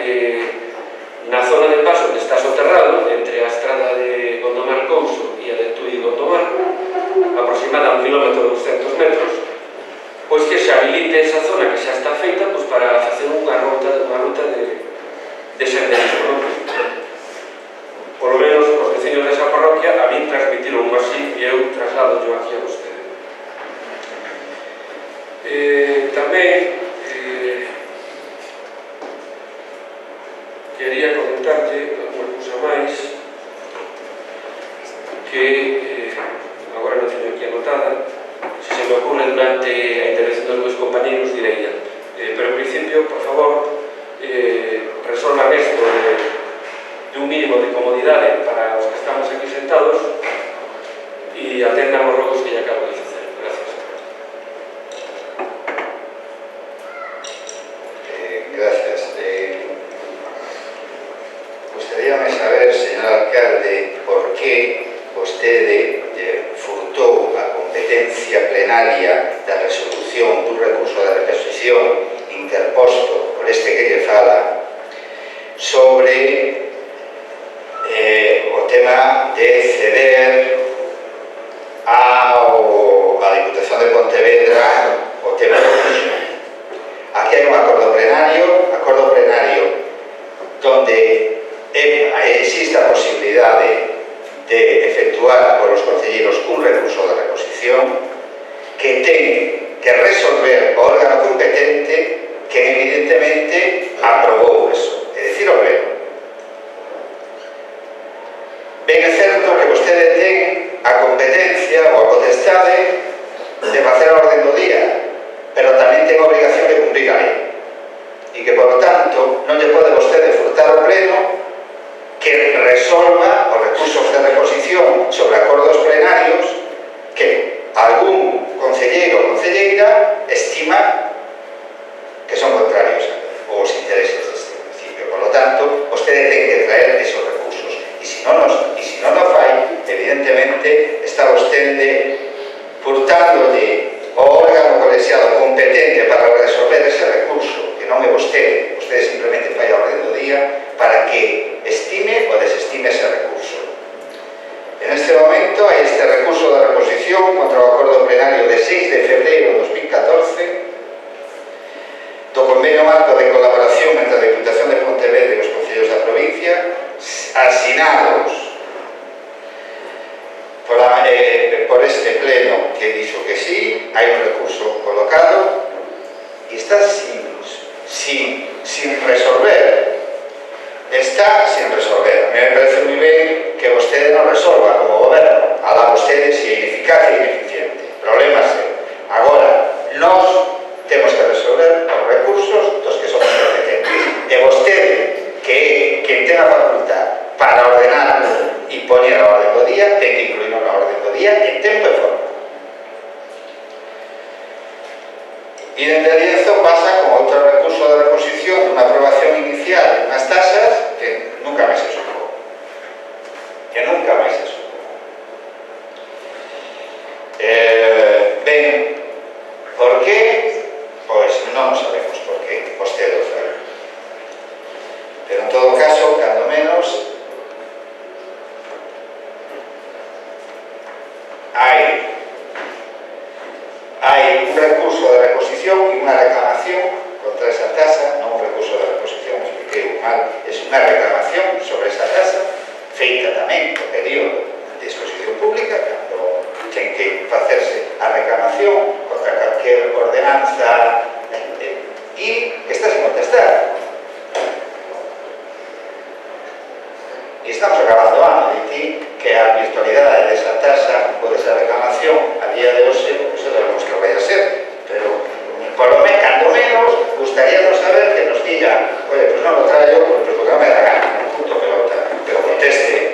na zona de paso onde está soterrado, entre a estrada de Gondomar-Couso e a de Tui-Gondomar, aproximada a 1 km e 200 metros, pois que se habilite esa zona que xa está feita para facer unha ruta de senderismo. Por lo menos os vecinos desa parroquia a mí transmitiron así e eu traslado yo aquí a vostede. Tamén quería comentarle alguna cousa máis que agora non teño aquí anotada. Se me ocurre durante a intervención dos meus compañeros direi, pero en principio, por favor, resolvan esto de un mínimo de comodidade para os que estamos aquí sentados e atendan os rogos que lle acabo de facer. Gracias. Gracias. Gustaríame saber, señor alcalde, por que vostede furtou a competencia plenaria da resolución dun recurso de reposición interposto por este que lle fala sobre o tema de ceder a Diputación de Pontevedra o tema do Conxo. Aquí hai un acordo plenario donde existe a posibilidade de efectuar por os concelleiros un recurso de reposición que ten que resolver o órgano competente que evidentemente aprobou eso, é dicir, o pleno. Ben é certo que vostede ten a competencia ou a potestade de facer a orden do día, pero provincia para que estime o desestime ese recurso. En este momento hai este recurso de reposición contra o acordo plenario de 6 de febreiro de 2014 do convenio marco de colaboración entre a Diputación de Pontevedra e os concellos da provincia, asinados por este pleno que dixo que sí, hai un recurso colocado e está sin resolver. Está sin resolver. A mí me parece moi ben que vostede non resolva como goberno. Alá vostede si é ineficaz e ineficiente. Problema seu. Agora, nós temos que resolver os recursos dos que somos competentes. E vostede, que é quen ten a facultad para ordenar e poñer a orden do día, ten que incluirlo na orden do día en tempo e forma. E dende Arienzo pasa con outro recurso de reposición dunha aprobación inicial unhas tasas que nunca máis se supo. Ben, por qué? Pois non sabemos por qué, vostede o sabe. Pero en todo caso, cando menos, hai un recurso de reposición e unha reclamación contra esa tasa, non un recurso de reposición, expliquei mal, é unha reclamación sobre esa tasa, feita tamén no período de exposición pública, cando ten que facerse a reclamación contra calquer ordenanza e que está sen contestar. E estamos acabando o ano, e ti que a virtualidade desa tasa ou desa reclamación a día de hoxe, non sabemos que vai a ser, pero por lo menos, cando menos, gustaríamos saber que nos diga, oye, pues non lo traigo porque o programa da gana, punto pelota, pero conteste.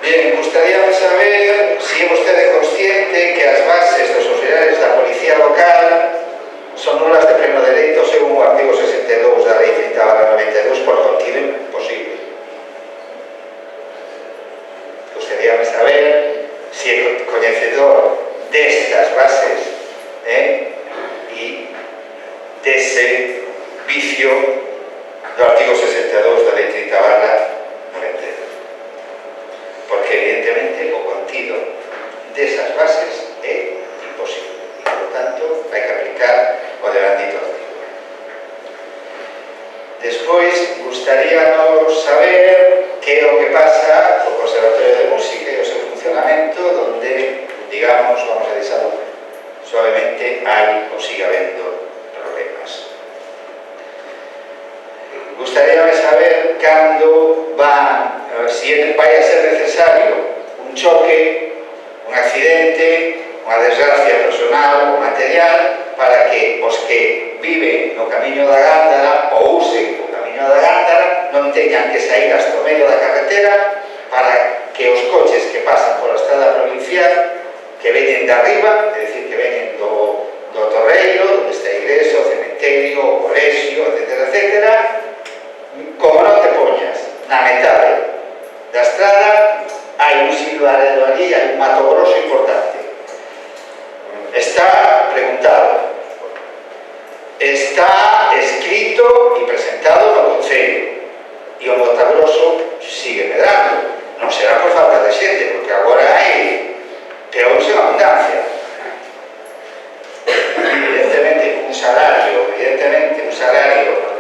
Bien, gustaríame saber si é vostede consciente que as bases dos auxiliares da Policía Local son nulas de pleno dereito según o artigo 62 da Lei 30/92 por contido imposible. Gustaríame saber si é coñecedor destas bases e dese vicio do artigo 62 da Lei 30/92. Porque evidentemente o contido desas bases é imposible e, por tanto, hai que aplicar o devandito artigo. Despois, gustaríanos saber que é o que pasa co Conservatorio de Música e o seu funcionamento, donde, digamos, vamos a deixarlo suavemente, hai ou siga habendo problemas. Gustaríame saber cando si vai a ser necesario un choque, un accidente, unha desgracia personal ou material para que os que viven no camiño da Gándara ou usen o camiño da Gándara non teñan que sair hasta o medio da carretera para que os coches que pasan pola estrada provincial que veñen de arriba, é dicir, que veñen do Torreiro, onde está a igrexa, o cementerio, o colexio, etc., como non te poñas na metade da estrada, hai un silbaredo ali, hai un mato grosso importante. Está preguntado, está escrito e presentado no Concello, e o mato grosso sigue medrando. Non será por falta de xente, porque agora hai peóns en abundancia. Evidentemente, un salario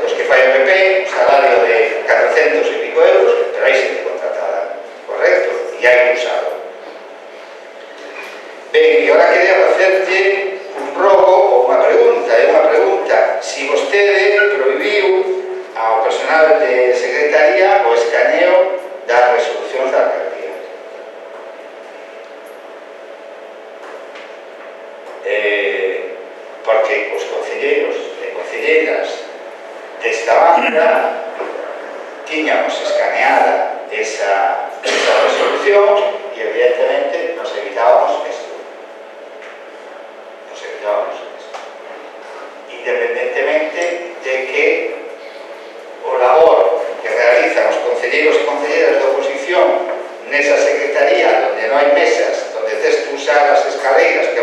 dos que fai o PP, un salario de 400 e pico euros, pero hai xente contratada, correcto? E hai un usado. Ben, e agora quería facerte un rogo ou unha pregunta, si vostede prohibiu ao personal de secretaría o escaneo das resolucións da alcaldía. Porque os concelleiros e concelleiras desta banda tiñamos escaneada esa resolución e evidentemente nos evitábamos esto. Independentemente de que o labor que realizan os concelleiros e concelleiras de oposición nesa secretaría onde non hai mesas, onde tes que usar as escaleiras, que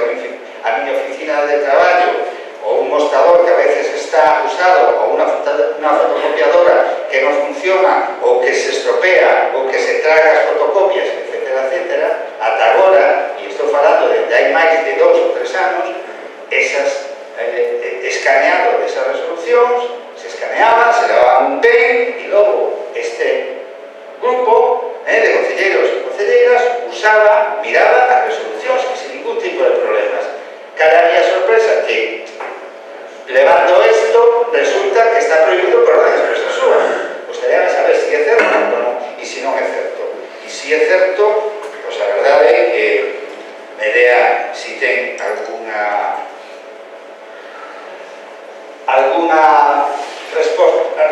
a miña oficina de traballo, ou un mostrador que a veces está usando buscado, o una fotocopiadora que no funciona, o que se estropea, o que se traga as fotocopias, etcétera, etcétera, ata agora, e estou falando de hai máis de 2 ou 3 anos, esas escaneado desas resolucións, se escaneaban, se levaban un pen, e logo este grupo de concelleiros e concelleiras usaba, miraba as resolucións sin ningún tipo de problemas. Cara a miña sorpresa que levando isto resulta que está prohibido por orden expresa súa. Gostaría de saber se é certo ou non, e se non é certo. E se é certo, pois a verdade é que me dea se ten alguna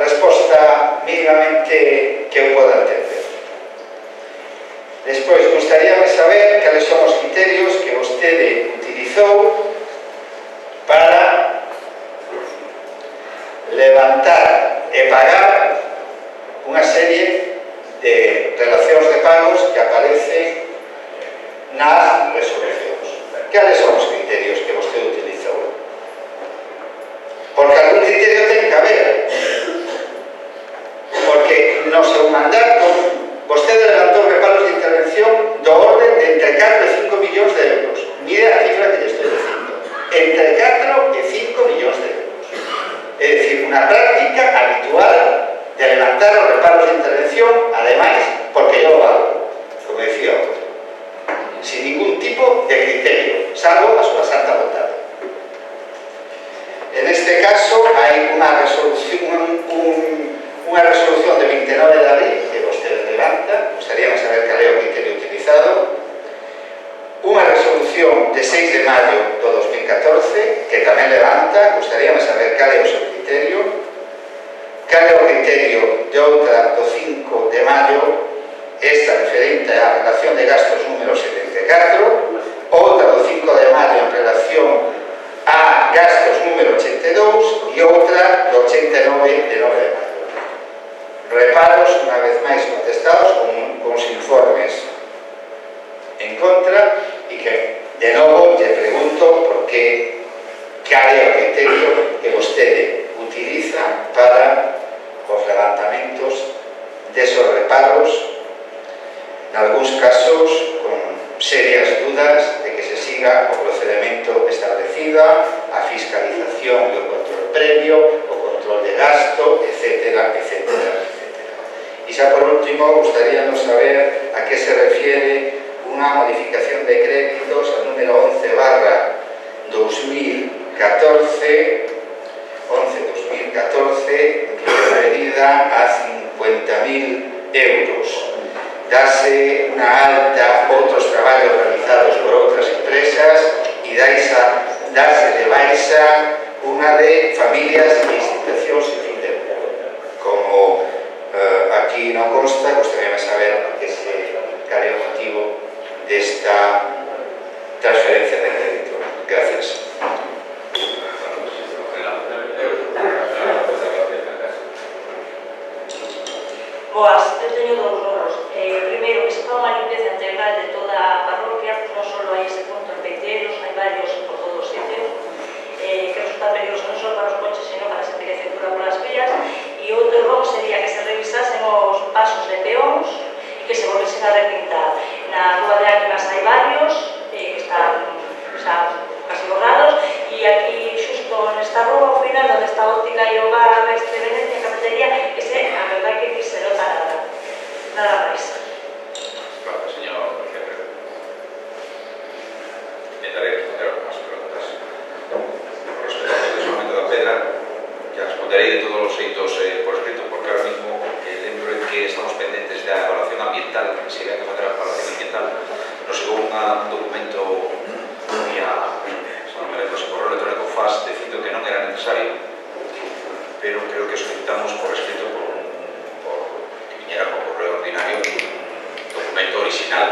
resposta mínimamente que eu poda entender. Despois, gostaríame saber cales son os criterios que vostede utilizou para levantar e pagar unha serie de relacións de pagos que aparecen nas resolucións. Cales son os criterios que vostede utilizou? Porque algún criterio ten que haber. Porque no seu mandato vostede levantou reparos de intervención do orden de entre 4 e 5 millóns de euros. Mire a cifra que lle estou dicindo. Entre 4 e 5 millóns de euros. É dicir, unha práctica habitual de levantar os reparos de intervención, ademais, porque yo lo hago, como decía outro, sin ningún tipo de criterio, salvo a súa santa vontade. En este caso, hai unha resolución de 29 de abril que vostede levanta, gostaría saber cal é o criterio utilizado, unha resolución de 6 de maio do 2014 que tamén levanta, gostaría saber cal é o seu criterio, cal é o criterio de outra do 5 de maio, esta referente á relación de gastos número 74, outra do 5 de maio en relación a gastos número 82 e outra do 89 de 9 de maio. Reparos, unha vez máis contestados con os informes en contra e que, de novo, lle pregunto por que cal é o criterio que vostede utiliza para os levantamentos desos reparos, nalgúns casos con serias dudas de que se siga o procedimento establecido, a fiscalización e o control previo, o control de gasto, etcétera, etcétera, etcétera. E xa por último, gustaríanos saber a que se refiere unha modificación de créditos a número 11/2014, referida a 50.000 euros. Dase unha alta outros traballos realizados por outras empresas e dase de baixa unha de familias e institucións sin fin de lucro. Como aquí non consta, gostaría saber cal é o motivo desta transferencia de crédito. Gracias. Boas, eu teño dous logros. Primeiro, que se fa unha limpieza integral de toda a parroquia, non só hai ese punto en Peiteiros, hai varios por todos os sitios, que resulta peligroso non só para os coches, sino para a circulación polas vías. E outro logo sería que se revisasen os pasos de peóns e que se volvesen a repintar. Na Rúa de Águilas hai varios que están xa casi borrados, e aquí xusto nesta rúa ao final onde está a óptica e o bar Mestre Venecia, cafetería, ese a verdade que se nota nada máis. Gracias, señor jefe. Intentaré responder algunas preguntas. Por respecto al desarrollo da pedra, ya responderé de todos los hechos por escrito, porque ahora mismo lembro en que estamos pendientes de la evaluación ambiental, que se había que facer a evaluación ambiental. Nos llegó un documento vía, no me lembro, correo electrónico FAS, diciendo que non era necesario, pero creo que solicitamos por escrito que viniera por correo ordinario un documento original.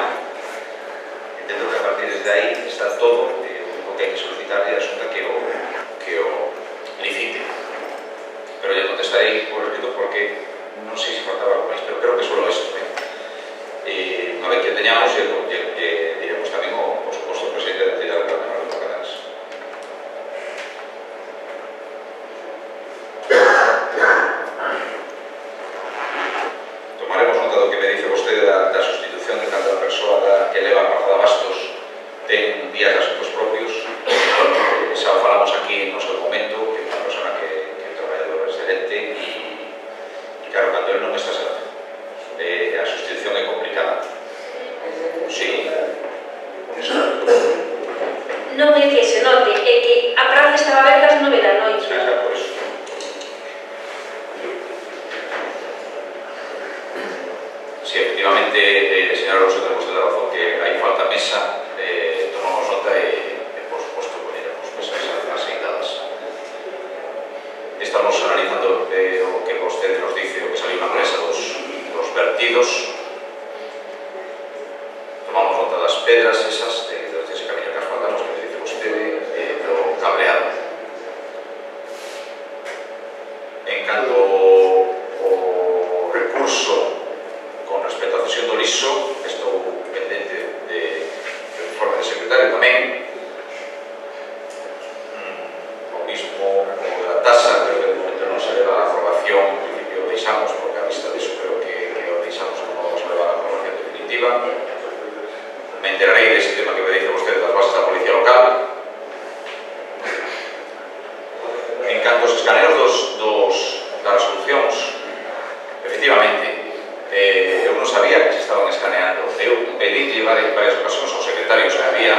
Entendo que a partir de aí está todo, o único que hai que solicitar é a Xunta que o licite. Pero ya contestarei por escrito porque non sei se faltaba algo máis, pero creo que solo isto. Unha vez que teñamos, diremos tamén o suposto presidente da entidade para tener los canales. eu non está sendo. A sustitución é complicada. Sí. Non é que se note, é que a praza estaba aberta ás 9 da noite. Por eso. Sí, efectivamente, señor Alonso, tenemos toda la razón que hai falta mesa, tomamos nota e, por supuesto, poneremos mesas aseitadas. Estamos analizando o que vostede nos dice, o que saliu na prensa dos vertidos. Tomamos nota das pedras esas, de ese camiño que asfaltamos, que me dice vostede, do cableado. En canto ao recurso con respecto á cesión do liso, estou pendente do informe do secretario tamén. O mismo como da tasa, creo que de momento non se leva a aprobación, en principio o deixamos, porque a vista disso creo que o deixamos, non vamos a levar a aprobación definitiva. Me enterarei dese tema que me dice vostede das bases da Policía Local. En canto aos escaneos das resolucións, efectivamente, eu non sabía que se estaban escaneando. Eu pedí en varias ocasións ao secretario que había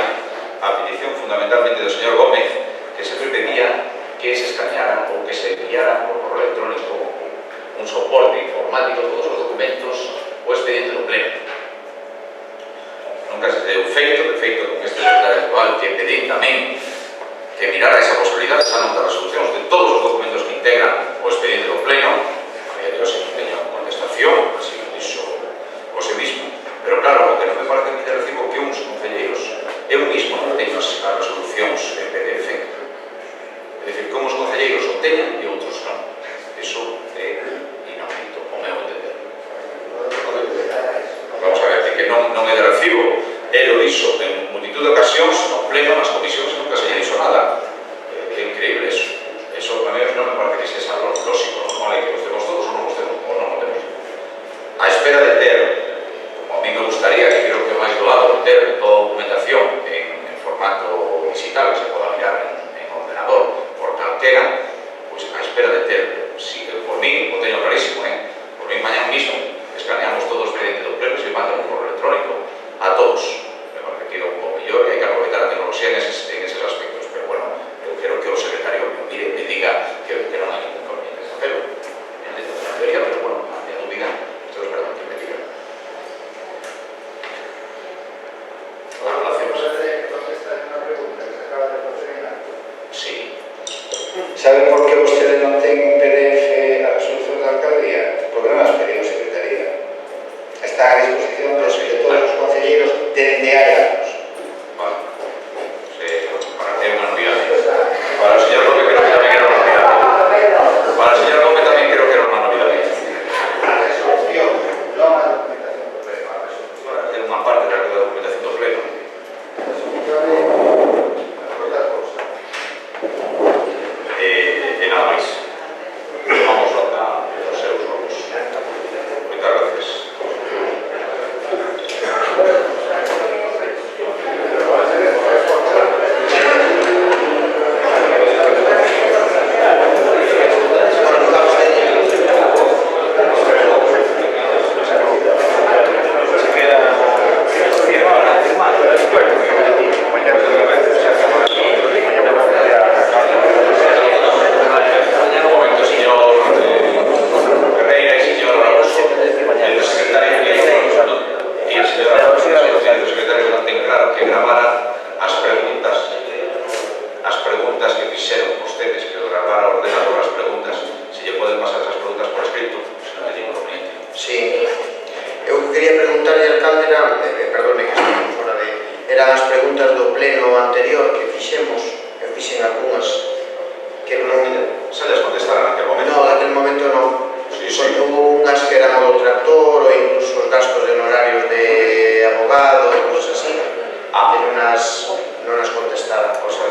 a petición fundamentalmente do señor Gómez que sempre pedía que se escanearan ou que se enviaran por correo electrónico un soporte informático de todos os documentos o expediente do pleno. Nunca se deu feito, de feito, con este secretario actual que pedí tamén que mirara esa posibilidade, esa nota de resolucións de todos os documentos que integran o expediente do pleno. Eu se non teño contestación, así que dixo o se mismo. Pero claro, o que non me parece que recibo que uns concelleiros, eu mismo non teño as resolucións en PDF. É dicir, que uns concelleiros o teñen e outros non. Iso é inaudito, o meu entender. Vamos a ver, que non é de recibo. Ele o dixo en multitud de ocasións, no pleno, nas comisións, nunca se lle dixo nada. É increíble eso. Eso a mí non me parece que sea lógico, non é que os temos todos ou non os temos. A espera de ter, como a mí me gustaría, que creo que é máis doado, ter toda a documentación en formato digital, que se poda mirar en ordenador por calquera, pois a espera de ter, si por mí, o teño clarísimo, por mí mañana mismo escaneamos todo o expediente do pleno e se manda un correo electrónico a todos. Me parece que é un pouco mellor e hai que aproveitar a tecnoloxía en eses aspectos, pero bueno, eu quero que o secretario me mire e me diga que non hai ningún inconveniente en facelo. Debería, pero bueno, a minha dúbida, estou esperando que me diga. Sí. Saben por que vostede non ten en PDF a resolución da alcaldía? Porque non as pediu a secretaría. Está a disposición de todos os concelleiros dende hai anos. Vale. Para que é unha novidade. Para o señor López creo que tamén era unha novidade. Para o señor López tamén creo que era unha novidade. A resolución, non a documentación do pleno. É unha parte da documentación do pleno. E nada máis. Tomamos nota dos seus logos. Moitas gracias. non as contestara, cosas